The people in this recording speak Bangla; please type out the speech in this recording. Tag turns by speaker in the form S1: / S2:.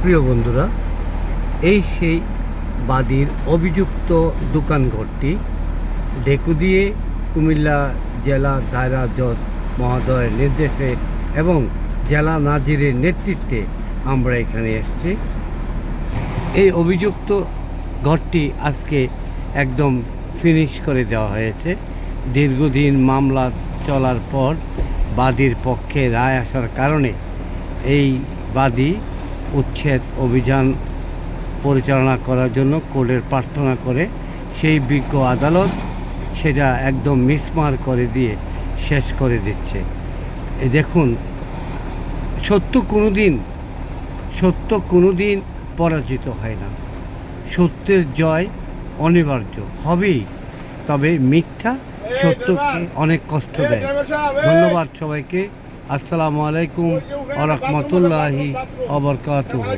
S1: প্রিয় বন্ধুরা, এই সেই বাদীর অভিযুক্ত দোকানঘরটি ঢেকুদিয়ে কুমিল্লা জেলা দায়রা জজ মহোদয়ের নির্দেশে এবং জেলা নাজিরের নেতৃত্বে আমরা এখানে এসেছি। এই অভিযুক্ত ঘরটি আজকে একদম ফিনিশ করে দেওয়া হয়েছে। দীর্ঘদিন মামলা চলার পর বাদীর পক্ষে রায় আসার কারণে এই বাদী উচ্ছেদ অভিযান পরিচালনা করার জন্য কোর্টের প্রার্থনা করে সেই বিজ্ঞ আদালত সেটা একদম মিসমার করে দিয়ে শেষ করে দিচ্ছে। দেখুন, সত্য কোনোদিন পরাজিত হয় না। সত্যের জয় অনিবার্য হবেই, তবে মিথ্যা সত্যকে অনেক কষ্ট দেয়। ধন্যবাদ সবাইকে। আসসালামু আলাইকুম ওয়া রাহমাতুল্লাহি ওয়া বারাকাতুহু।